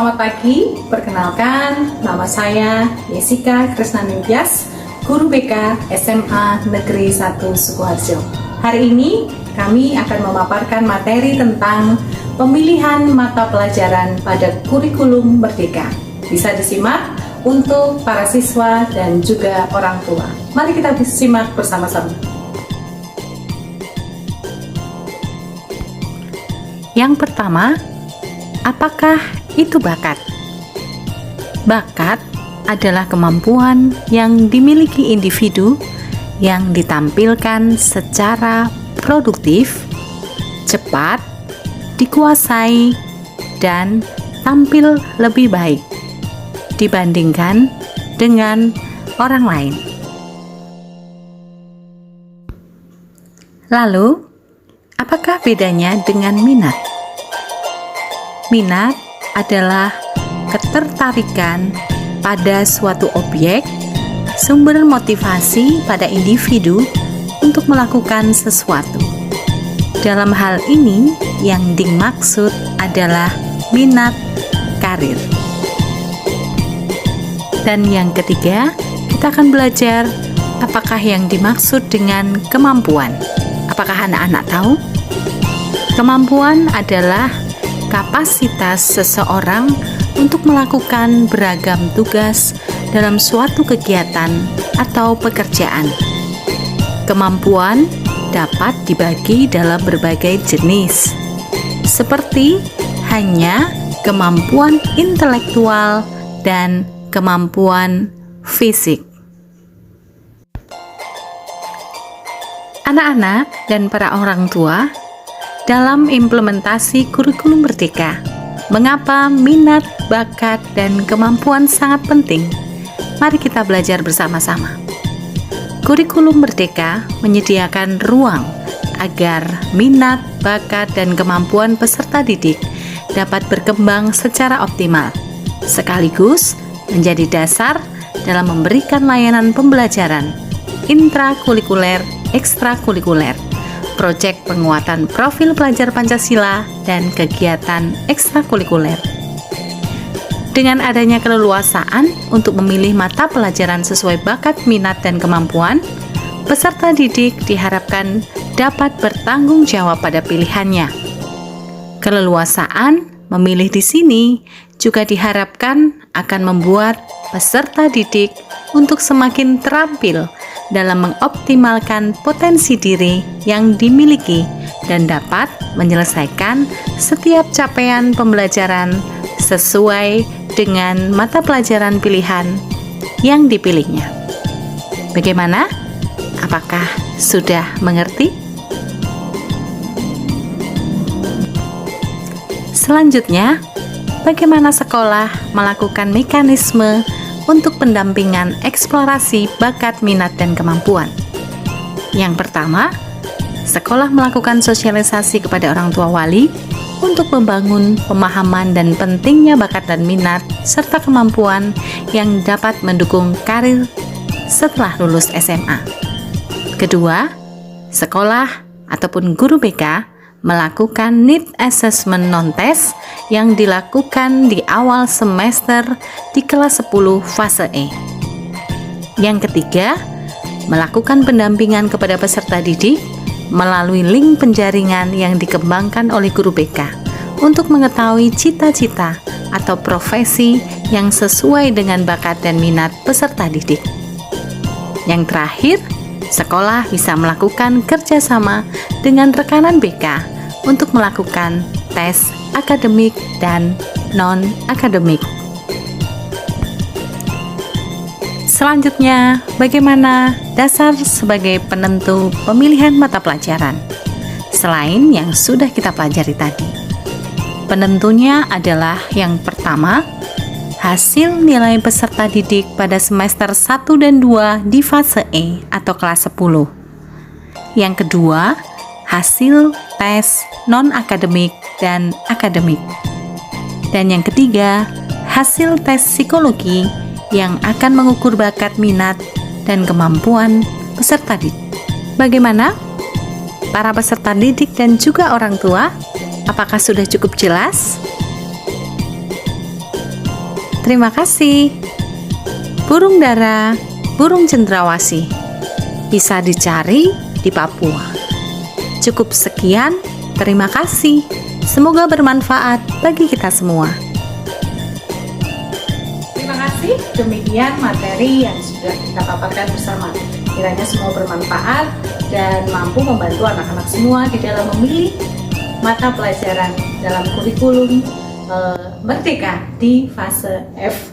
selamat pagi. Perkenalkan, nama saya Jessica Krisnaningtyas, Guru BK SMA Negeri 1 Sukoharjo. Hari ini kami akan memaparkan materi tentang pemilihan mata pelajaran pada kurikulum Merdeka. Bisa disimak untuk para siswa dan juga orang tua. Mari kita simak bersama-sama. Yang pertama, apakah itu bakat? Bakat adalah kemampuan yang dimiliki individu yang ditampilkan secara produktif, cepat, dikuasai, dan tampil lebih baik dibandingkan dengan orang lain. Lalu, apakah bedanya dengan minat? Minat adalah ketertarikan pada suatu objek, sumber motivasi pada individu untuk melakukan sesuatu. Dalam hal ini, yang dimaksud adalah minat karir. Dan yang ketiga, kita akan belajar apakah yang dimaksud dengan kemampuan. Apakah anak-anak tahu? Kemampuan adalah kapasitas seseorang untuk melakukan beragam tugas dalam suatu kegiatan atau pekerjaan. Kemampuan dapat dibagi dalam berbagai jenis, seperti hanya kemampuan intelektual dan kemampuan fisik. Anak-anak dan para orang tua, dalam implementasi kurikulum Merdeka, mengapa minat, bakat, dan kemampuan sangat penting? Mari kita belajar bersama-sama. Kurikulum Merdeka menyediakan ruang agar minat, bakat, dan kemampuan peserta didik dapat berkembang secara optimal, sekaligus menjadi dasar dalam memberikan layanan pembelajaran intrakurikuler, ekstrakurikuler, proyek penguatan profil pelajar Pancasila, dan kegiatan ekstrakurikuler. Dengan adanya keleluasaan untuk memilih mata pelajaran sesuai bakat, minat, dan kemampuan, peserta didik diharapkan dapat bertanggung jawab pada pilihannya. Keleluasaan memilih di sini juga diharapkan akan membuat peserta didik untuk semakin terampil dalam mengoptimalkan potensi diri yang dimiliki dan dapat menyelesaikan setiap capaian pembelajaran sesuai dengan mata pelajaran pilihan yang dipilihnya. Bagaimana? Apakah sudah mengerti? Selanjutnya, bagaimana sekolah melakukan mekanisme untuk pendampingan eksplorasi bakat, minat, dan kemampuan? Yang pertama, sekolah melakukan sosialisasi kepada orang tua wali untuk membangun pemahaman dan pentingnya bakat dan minat serta kemampuan yang dapat mendukung karir setelah lulus SMA. Kedua, sekolah ataupun guru BK melakukan need assessment non-test yang dilakukan di awal semester di kelas 10 fase E. Yang ketiga, melakukan pendampingan kepada peserta didik melalui link penjaringan yang dikembangkan oleh guru BK untuk mengetahui cita-cita atau profesi yang sesuai dengan bakat dan minat peserta didik. Yang terakhir, sekolah bisa melakukan kerjasama dengan rekanan BK untuk melakukan tes akademik dan non-akademik. Selanjutnya, bagaimana dasar sebagai penentu pemilihan mata pelajaran? Selain yang sudah kita pelajari tadi, penentunya adalah yang pertama, hasil nilai peserta didik pada semester 1 dan 2 di fase E atau kelas 10. Yang kedua, hasil tes non-akademik dan akademik. Dan yang ketiga, hasil tes psikologi yang akan mengukur bakat, minat, dan kemampuan peserta didik. Bagaimana? Para peserta didik dan juga orang tua, apakah sudah cukup jelas? Terima kasih. Burung dara, burung cendrawasih, bisa dicari di Papua. Cukup sekian, terima kasih. Semoga bermanfaat bagi kita semua. Terima kasih. Demikian materi yang sudah kita paparkan bersama. Kiranya semua bermanfaat dan mampu membantu anak-anak semua di dalam memilih mata pelajaran dalam kurikulum Merdeka di fase F.